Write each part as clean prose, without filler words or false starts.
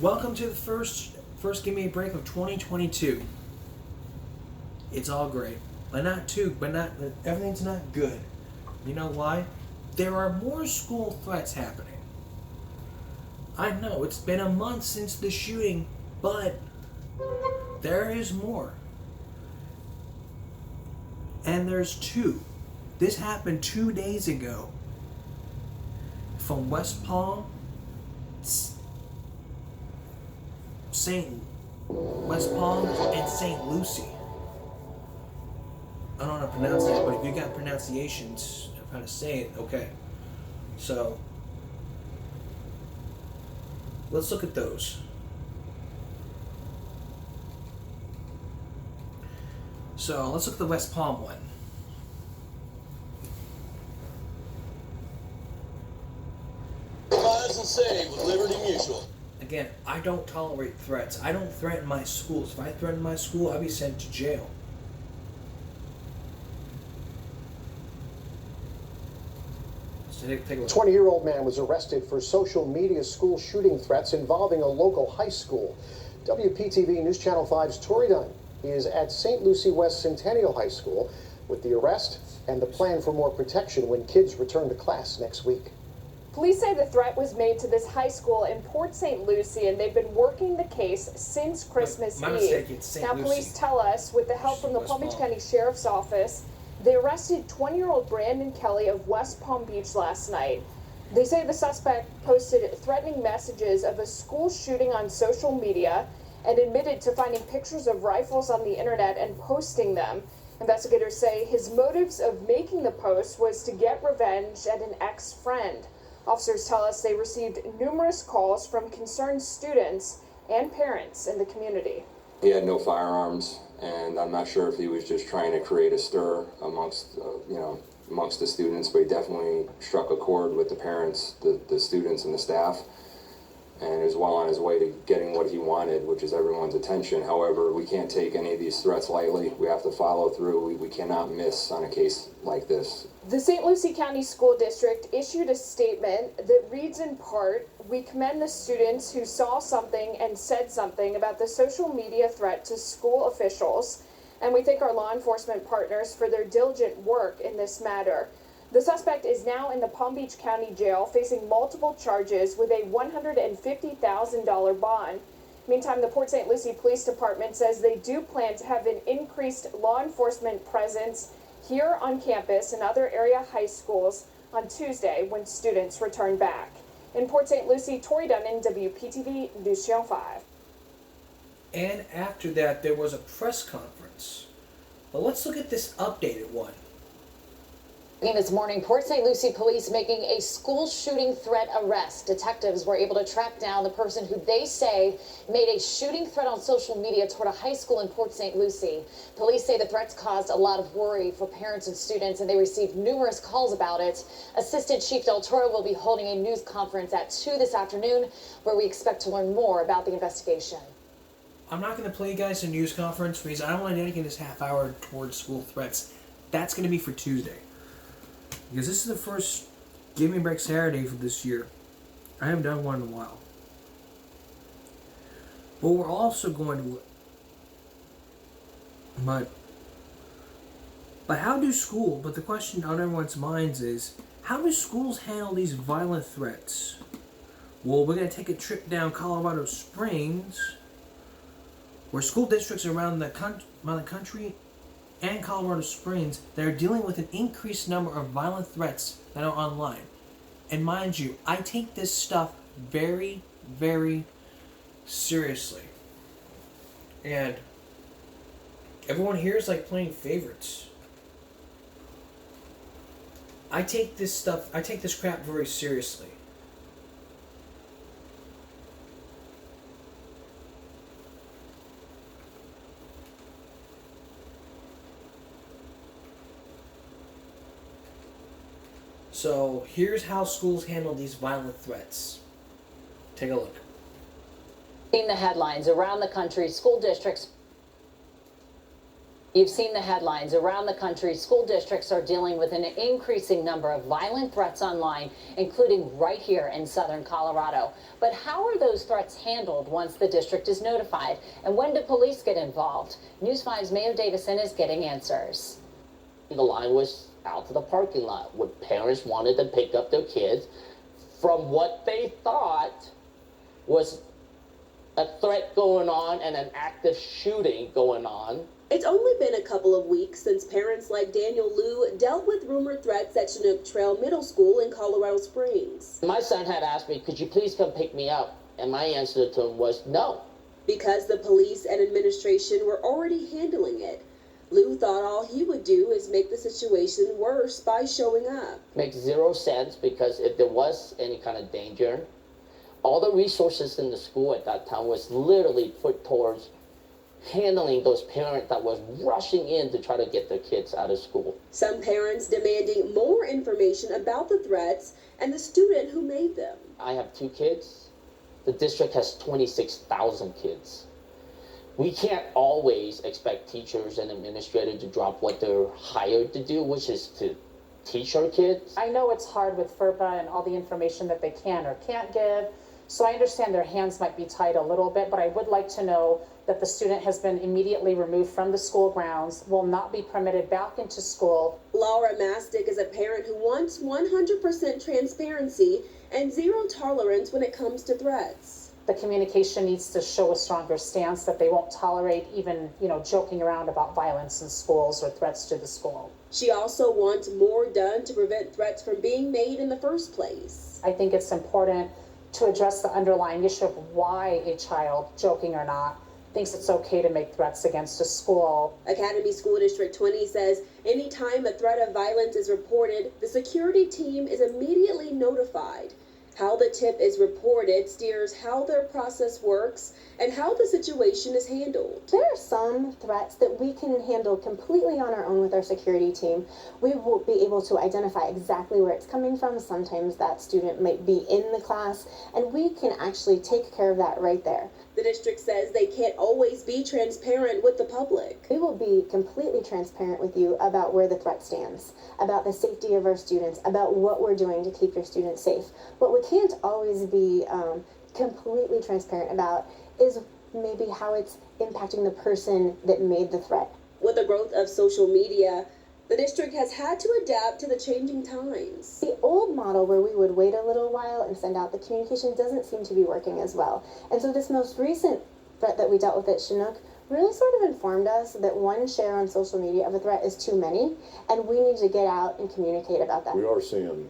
Welcome to the first Give Me a Break of 2022. It's all great, but everything's not good. You know why? There are more school threats happening. I know it's been a month since the shooting, but there is more. And there's two. This happened 2 days ago from West Palm, West Palm and St. Lucie. I don't know how to pronounce that, but if you got pronunciations of how to say it, okay. So, let's look at those. So, let's look at the West Palm one. Rise and save with Liberty Mutual. Again, I don't tolerate threats. I don't threaten my schools. If I threaten my school, I'll be sent to jail. So take a look. A 20-year-old man was arrested for social media school shooting threats involving a local high school. WPTV News Channel 5's Tori Dunn is at St. Lucie West Centennial High School with the arrest and the plan for more protection when kids return to class next week. Police say the threat was made to this high school in Port St. Lucie, and they've been working the case since Christmas My Eve. mistake, it's St. Now, Lucie. police tell us, with the help from the West Palm Beach Palm. County Sheriff's Office, they arrested 20-year-old Brandon Kelly of West Palm Beach last night. They say the suspect posted threatening messages of a school shooting on social media and admitted to finding pictures of rifles on the internet and posting them. Investigators say his motives of making the post was to get revenge at an ex-friend. Officers tell us they received numerous calls from concerned students and parents in the community. He had no firearms, and I'm not sure if he was just trying to create a stir amongst the students, but he definitely struck a chord with the parents, the students, and the staff, and is well on his way to getting what he wanted, which is everyone's attention. However, we can't take any of these threats lightly. We have to follow through. We cannot miss on a case like this. The St. Lucie County School District issued a statement that reads in part, "We commend the students who saw something and said something about the social media threat to school officials, and we thank our law enforcement partners for their diligent work in this matter." The suspect is now in the Palm Beach County Jail facing multiple charges with a $150,000 bond. Meantime, the Port St. Lucie Police Department says they do plan to have an increased law enforcement presence here on campus and other area high schools on Tuesday when students return back. In Port St. Lucie, Tori Dunn, WPTV News Channel 5. And after that, there was a press conference. But let's look at this updated one. This morning, Port St. Lucie police making a school shooting threat arrest. Detectives were able to track down the person who they say made a shooting threat on social media toward a high school in Port St. Lucie. Police say the threats caused a lot of worry for parents and students, and they received numerous calls about it. Assistant Chief Del Toro will be holding a news conference at 2 this afternoon, where we expect to learn more about the investigation. I'm not going to play you guys a news conference because I don't want to dedicate this half hour towards school threats. That's going to be for Tuesday. Because this is the first Give Me a Break Saturday for this year. I haven't done one in a while. But we're also going to... But how do schools... But the question on everyone's minds is, how do schools handle these violent threats? Well, we're going to take a trip down Colorado Springs, where school districts around the country and Colorado Springs that are dealing with an increased number of violent threats that are online. And mind you, I take this stuff very, very seriously. And everyone here is like playing favorites. I take this crap very seriously. So here's how schools handle these violent threats. Take a look. In the headlines around the country, school districts You've seen the headlines. Around the country, school districts are dealing with an increasing number of violent threats online, including right here in southern Colorado. But how are those threats handled once the district is notified? And when do police get involved? News 5's Mayo Davison is getting answers. The line was out to the parking lot where parents wanted to pick up their kids from what they thought was a threat going on and an active shooting going on. It's only been a couple of weeks since parents like Daniel Liu dealt with rumored threats at Chinook Trail Middle School in Colorado Springs. My son had asked me, could you please come pick me up? And my answer to him was no. Because the police and administration were already handling it, Liu thought all he would do is make the situation worse by showing up. Makes zero sense, because if there was any kind of danger, all the resources in the school at that time was literally put towards handling those parents that was rushing in to try to get their kids out of school. Some parents demanding more information about the threats and the student who made them. I have 2 kids. The district has 26,000 kids. We can't always expect teachers and administrators to drop what they're hired to do, which is to teach our kids. I know it's hard with FERPA and all the information that they can or can't give, so I understand their hands might be tied a little bit, but I would like to know that the student has been immediately removed from the school grounds, will not be permitted back into school. Laura Mastick is a parent who wants 100% transparency and zero tolerance when it comes to threats. The communication needs to show a stronger stance that they won't tolerate even, joking around about violence in schools or threats to the school. She also wants more done to prevent threats from being made in the first place. I think it's important to address the underlying issue of why a child, joking or not, thinks it's okay to make threats against a school. Academy School District 20 says anytime a threat of violence is reported, the security team is immediately notified. How the tip is reported steers how their process works and how the situation is handled. There are some threats that we can handle completely on our own with our security team. We will be able to identify exactly where it's coming from. Sometimes that student might be in the class, and we can actually take care of that right there. The district says they can't always be transparent with the public. We will be completely transparent with you about where the threat stands, about the safety of our students, about what we're doing to keep your students safe. What we can't always be completely transparent about is maybe how it's impacting the person that made the threat. With the growth of social media, the district has had to adapt to the changing times. The old model where we would wait a little while and send out the communication doesn't seem to be working as well. And so this most recent threat that we dealt with at Chinook really sort of informed us that one share on social media of a threat is too many, and we need to get out and communicate about that. We are seeing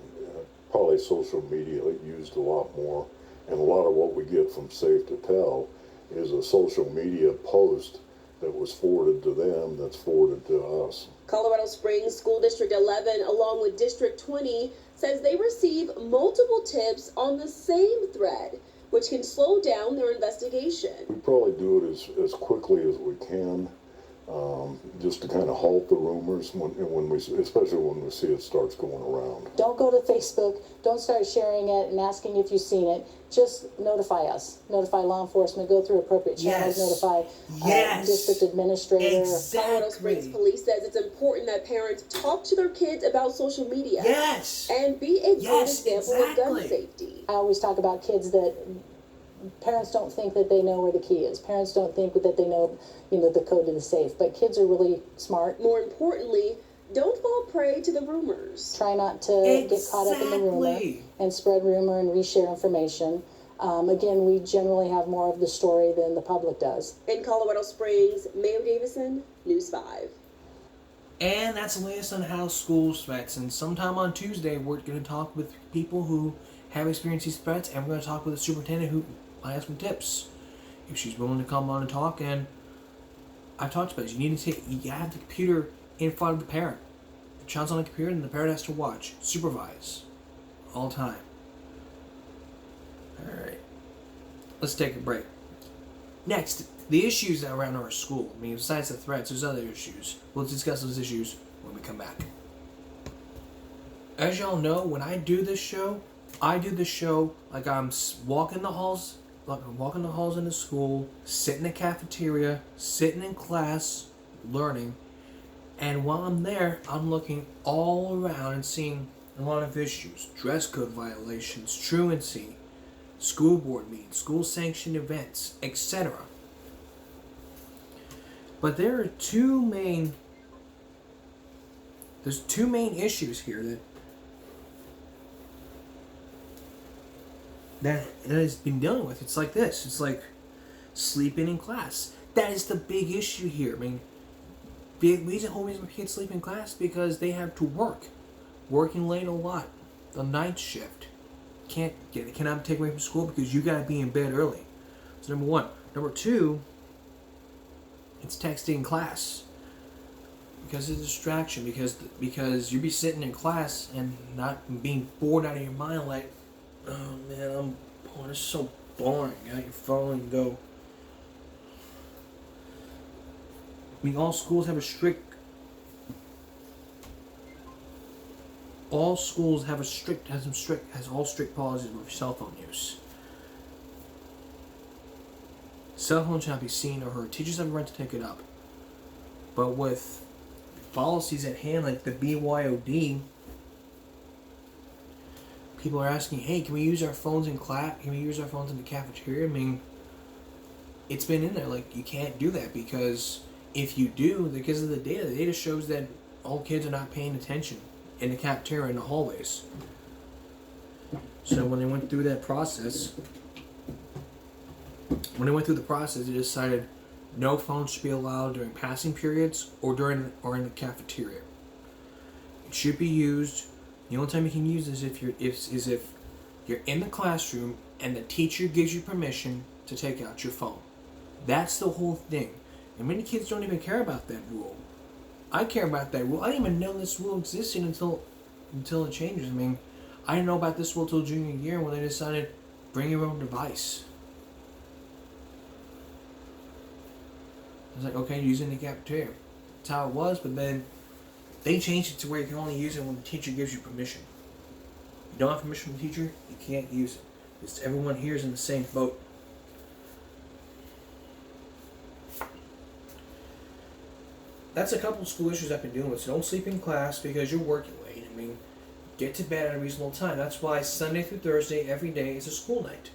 probably social media used a lot more, and a lot of what we get from Safe to Tell is a social media post that was forwarded to them that's forwarded to us. Colorado Springs School District 11, along with District 20, says they receive multiple tips on the same thread, which can slow down their investigation. We probably do it as quickly as we can, just to kind of halt the rumors, especially when we see it starts going around. Don't go to Facebook. Don't start sharing it and asking if you've seen it. Just notify us. Notify law enforcement. Go through appropriate channels. Yes. Notify district administrator. Exactly. Colorado Springs Police says it's important that parents talk to their kids about social media. Yes. And be a good example of gun exactly. safety. I always talk about kids that parents don't think that they know where the key is. Parents don't think that they know, the code to the safe. But kids are really smart. More importantly, don't fall prey to the rumors. Try not to get caught up in the rumor and spread rumor and reshare information. Again, we generally have more of the story than the public does. In Colorado Springs, Mayo Davison, News 5. And that's the latest on how schools threats. And sometime on Tuesday, we're going to talk with people who have experienced these threats, and we're going to talk with a superintendent who might have some tips if she's willing to come on and talk. And I've talked about this. You have the computer in front of the parent. The child's on the computer, and the parent has to watch, supervise, all the time. All right, let's take a break. Next, the issues around our school. Besides the threats, there's other issues. We'll discuss those issues when we come back. As y'all know, when I do this show like I'm walking the halls in the school, sitting in the cafeteria, sitting in class, learning, And while I'm there, I'm looking all around and seeing a lot of issues. Dress code violations, truancy, school board meetings, school sanctioned events, etc. But there's two main issues here that has been dealing with. It's like this. It's like sleeping in class. That is the big issue here. I mean, the reason kids sleep in class because they have to work. Working late a lot. The night shift. Cannot take away from school because you gotta be in bed early. That's number one. Number two, it's texting in class. Because it's a distraction. Because you be sitting in class and not being bored out of your mind like, oh man, this is so boring. Get out your phone and go. I mean, all schools have strict policies with cell phone use. Cell phone shall not be seen or heard. Teachers have a right to take it up. But with policies at hand like the BYOD, people are asking, hey, can we use our phones in class? Can we use our phones in the cafeteria? I mean, it's been in there. Like, you can't do that because if you do, because of the data shows that all kids are not paying attention in the cafeteria, in the hallways. So when they went through that process, they decided no phones should be allowed during passing periods or in the cafeteria. It should be used. The only time you can use this is if you're in the classroom and the teacher gives you permission to take out your phone. That's the whole thing. And many kids don't even care about that rule. I care about that rule. I didn't even know this rule existed until it changes. I mean, I didn't know about this rule till junior year when they decided bring your own device. I was like, okay, use it in the cafeteria. That's how it was, but then they changed it to where you can only use it when the teacher gives you permission. You don't have permission from the teacher, you can't use it. Because everyone here is in the same boat. That's a couple of school issues I've been dealing with. So don't sleep in class because you're working late. I mean, get to bed at a reasonable time. That's why Sunday through Thursday, every day is a school night.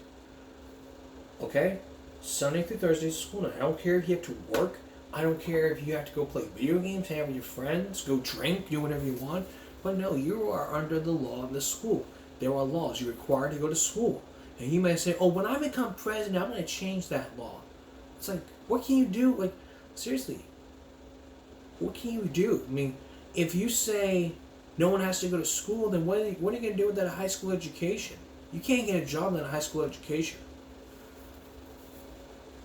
Okay? Sunday through Thursday is a school night. I don't care if you have to work. I don't care if you have to go play video games, hang out with your friends, go drink, do whatever you want. But no, you are under the law of the school. There are laws. You're required to go to school. And you may say, oh, when I become president, I'm going to change that law. It's like, what can you do? Like, seriously, what can you do? I mean, if you say no one has to go to school, then what are you going to do with that high school education? You can't get a job without a high school education.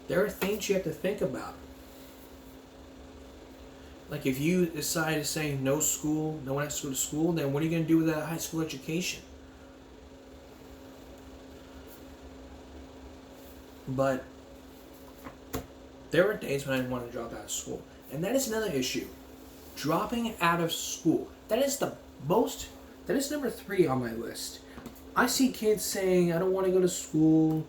There are things you have to think about. Like if you decide to say no school, no one has to go to school, then what are you going to do with that high school education? But there were days when I didn't want to drop out of school. And that is another issue. Dropping out of school. That is number 3 on my list. I see kids saying, I don't want to go to school.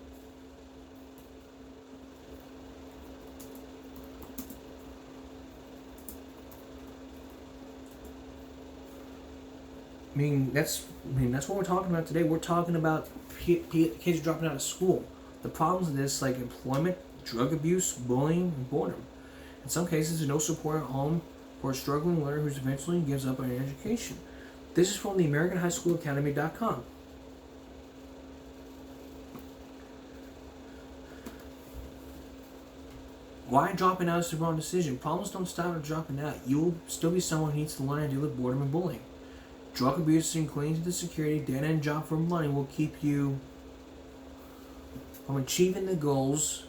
I mean, that's what we're talking about today. We're talking about kids dropping out of school. The problems of this, like employment, drug abuse, bullying, and boredom. In some cases, there's no support at home for a struggling learner who eventually gives up on an education. This is from the AmericanHighSchoolAcademy.com. Why dropping out is the wrong decision? Problems don't stop at dropping out. You will still be someone who needs to learn how to deal with boredom and bullying. Drug abuse and clinging to security, dead-end job for money will keep you from achieving the goals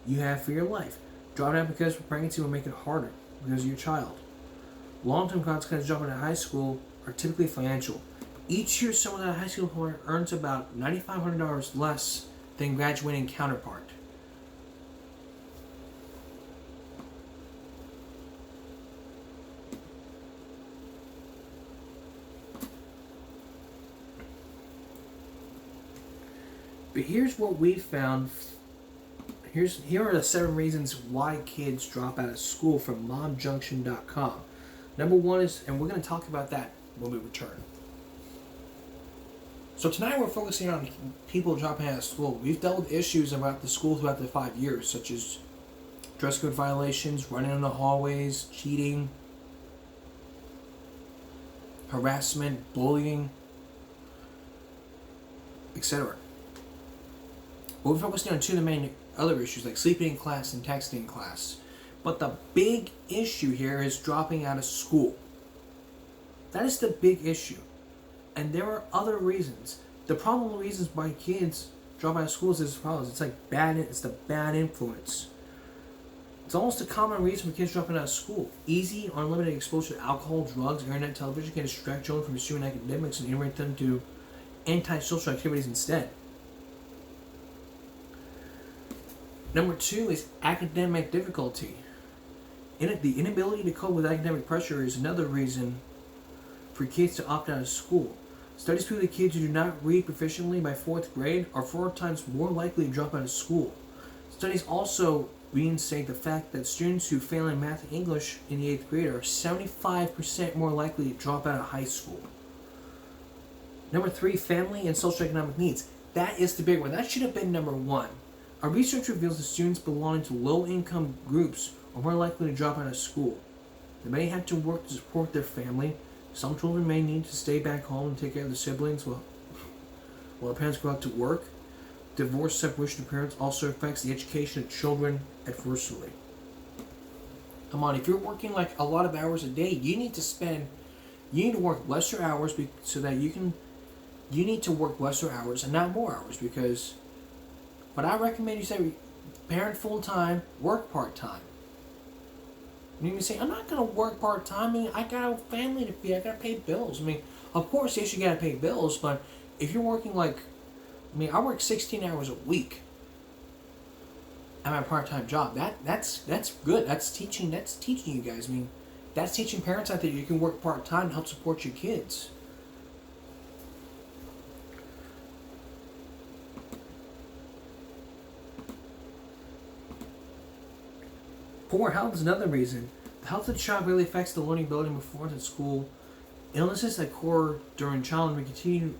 you have for your life. Dropping out because of pregnancy will make it harder because of your child. Long-term consequences of dropping out of high school are typically financial. Each year, someone out of high school earns about $9,500 less than graduating counterpart. But here's what we found. Here are the 7 reasons why kids drop out of school from MomJunction.com. Number one is, and we're going to talk about that when we return. So tonight we're focusing on people dropping out of school. We've dealt with issues about the school throughout the 5 years, such as dress code violations, running in the hallways, cheating, harassment, bullying, etc. But we're focusing on two of the main other issues, like sleeping in class and texting in class. But the big issue here is dropping out of school. That is the big issue. And there are other reasons. The problem reasons why kids drop out of school is as follows. It's like it's the bad influence. It's almost a common reason for kids dropping out of school. Easy, unlimited exposure to alcohol, drugs, internet, television can distract children from pursuing academics and invite them to antisocial activities instead. Number two is academic difficulty. The inability to cope with academic pressure is another reason for kids to opt out of school. Studies prove that kids who do not read proficiently by 4th grade are 4 times more likely to drop out of school. Studies also reinstate the fact that students who fail in math and English in the 8th grade are 75% more likely to drop out of high school. Number 3, family and socioeconomic needs. That is the big one. That should have been number 1. Our research reveals that students belonging to low-income groups are more likely to drop out of school. They may have to work to support their family. Some children may need to stay back home and take care of their siblings while their parents go out to work. Divorce, separation of parents also affects the education of children adversely. Come on, if you're working like a lot of hours a day, you need to work lesser hours so that you need to work lesser hours and not more hours, because what I recommend you say, parent full-time, work part-time. You can say, I'm not going to work part-time. I mean, I got a family to feed. I got to pay bills. I mean, of course, yes, you got to pay bills, but if you're working I work 16 hours a week at my part-time job. That's good. That's teaching you guys. I mean, that's teaching parents out there you can work part-time to help support your kids. Poor health is another reason. The health of the child really affects the learning ability and performance at school. Illnesses that occur during childhood and continue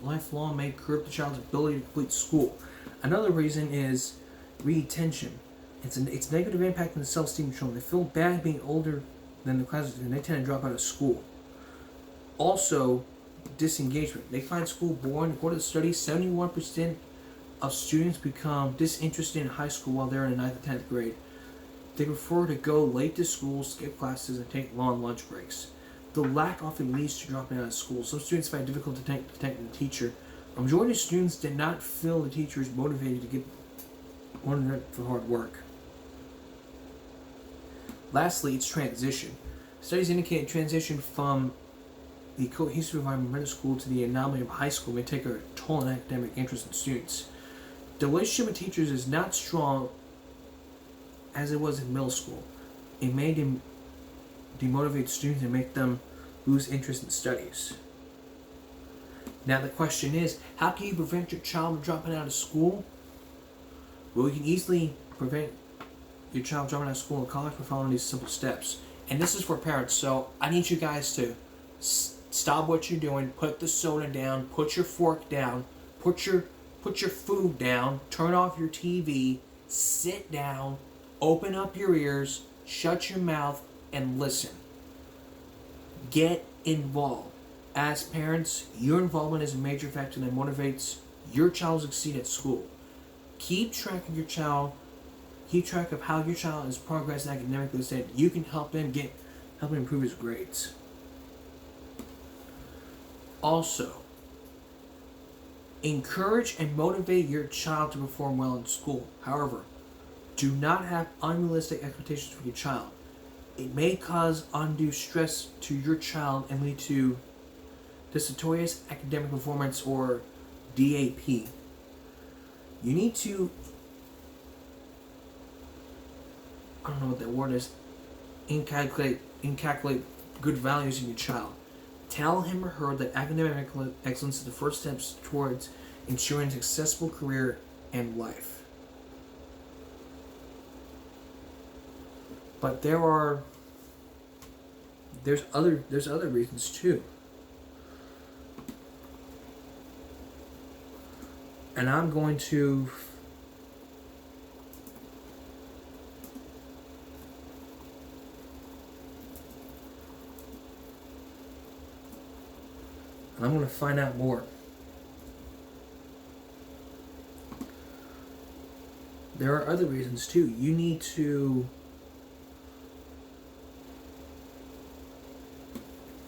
lifelong may curb the child's ability to complete school. Another reason is retention. It's negative impact on the self-esteem of children. They feel bad being older than the classes, and they tend to drop out of school. Also, disengagement. They find school boring. According to the study, 71% of students become disinterested in high school while they're in the 9th and 10th grade. They prefer to go late to school, skip classes, and take long lunch breaks. The lack often leads to dropping out of school. Some students find it difficult to take the teacher. A majority of students did not feel the teacher is motivated to get motivated for hard work. Lastly, it's transition. Studies indicate transition from the cohesive environment of middle school to the anomaly of high school may take a toll on academic interest in students. The relationship with teachers is not strong as it was in middle school. It may demotivate students and make them lose interest in studies. Now the question is, how can you prevent your child from dropping out of school? Well, you can easily prevent your child dropping out of school in college by following these simple steps. And this is for parents, so I need you guys to stop what you're doing, put the soda down, put your fork down, put your food down, turn off your TV, sit down, open up your ears, shut your mouth, and listen. Get involved. As parents, your involvement is a major factor that motivates your child to succeed at school. Keep track of your child. Keep track of how your child is progressing academically so that you can help him improve his grades. Also, encourage and motivate your child to perform well in school. However, do not have unrealistic expectations for your child. It may cause undue stress to your child and lead to dysautonomous academic performance, or DAP. You need to, I don't know what that word is, inculcate good values in your child. Tell him or her that academic excellence is the first steps towards ensuring a successful career and life. But there are there's other reasons too. And I'm going to find out more. There are other reasons too. You need to,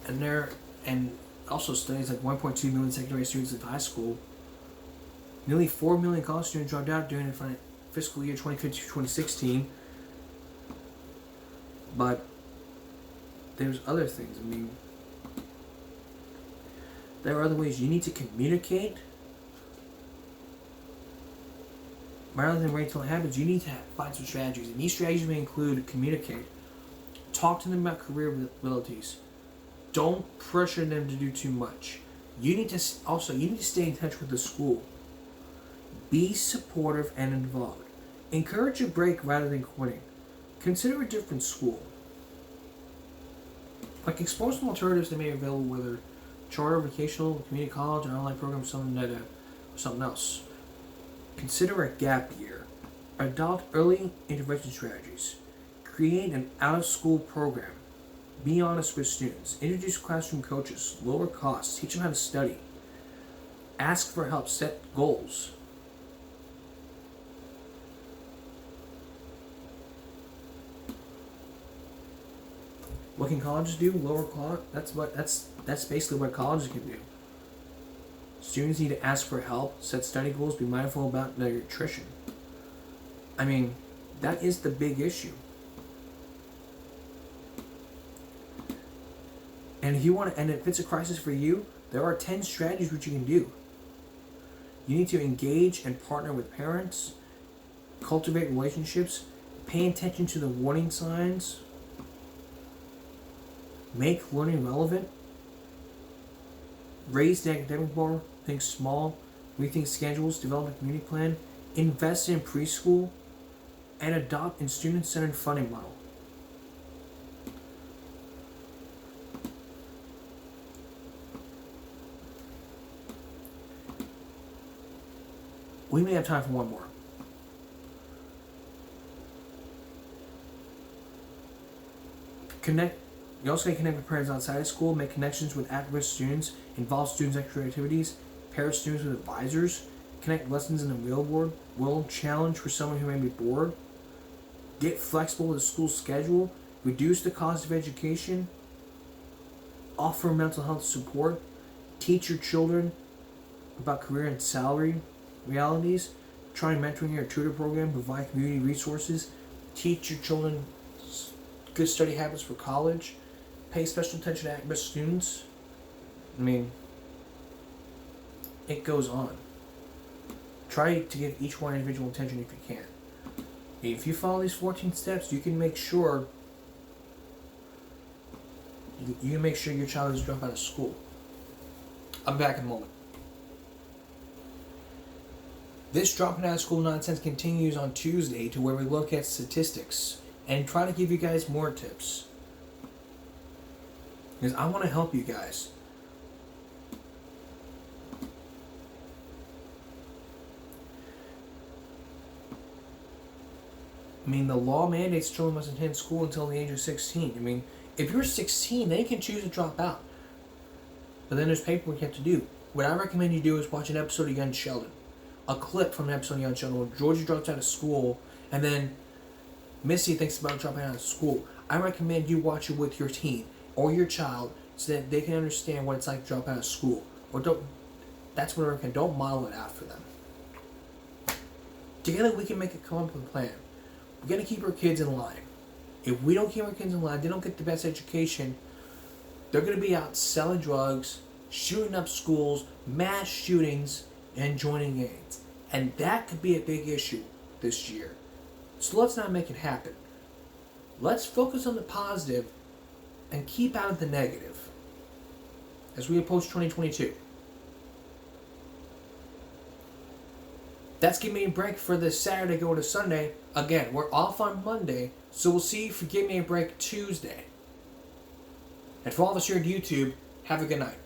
and also studies like 1.2 million secondary students in high school. Nearly 4 million college students dropped out during the fiscal year 2015-2016. But there's other things. I mean, there are other ways. You need to communicate. Rather than wait until it happens, you need to find some strategies. And these strategies may include communicate. Talk to them about career abilities. Don't pressure them to do too much. You need to stay in touch with the school. Be supportive and involved. Encourage a break rather than quitting. Consider a different school. Like, explore some alternatives that may be available, whether charter, vocational, community college, an online program, or something else. Consider a gap year. Adopt early intervention strategies. Create an out-of-school program. Be honest with students. Introduce classroom coaches. Lower costs. Teach them how to study. Ask for help. Set goals. What can colleges do? Lower cost. That's basically what colleges can do. Students need to ask for help, set study goals, be mindful about their nutrition. I mean, that is the big issue. And if it's a crisis for you, there are 10 strategies which you can do. You need to engage and partner with parents, cultivate relationships, pay attention to the warning signs, make learning relevant, raise the academic bar, think small, rethink schedules, develop a community plan, invest in preschool, and adopt a student-centered funding model. We may have time for one more. You also can connect with parents outside of school, make connections with at-risk students, involve students in extra activities, pair students with advisors, connect lessons in the real world, challenge for someone who may be bored, get flexible with the school schedule, reduce the cost of education, offer mental health support, teach your children about career and salary realities, try mentoring or tutor program, provide community resources, teach your children good study habits for college, pay special attention to at-risk students. I mean, it goes on. Try to give each one individual attention if you can. If you follow these 14 steps, you can make sure your child doesn't drop out of school. I'm back in a moment. This dropping out of school nonsense continues on Tuesday, to where we look at statistics and try to give you guys more tips. Because I want to help you guys. I mean, the law mandates children must attend school until the age of 16. I mean, if you're 16, then you can choose to drop out. But then there's paperwork you have to do. What I recommend you do is watch an episode of Young Sheldon. A clip from an episode of Young Sheldon where Georgie drops out of school and then Missy thinks about dropping out of school. I recommend you watch it with your teen or your child so that they can understand what it's like to drop out of school. That's what I recommend. Don't model it after them. Together we can come up with a plan. We gotta keep our kids in line. If we don't keep our kids in line, they don't get the best education. They're gonna be out selling drugs, shooting up schools, mass shootings, and joining gangs. And that could be a big issue this year. So let's not make it happen. Let's focus on the positive and keep out of the negative as we approach 2022. That's Give Me a Break for this Saturday going to Sunday. Again, we're off on Monday, so we'll see you for Give Me a Break Tuesday. And for all of us here at YouTube, have a good night.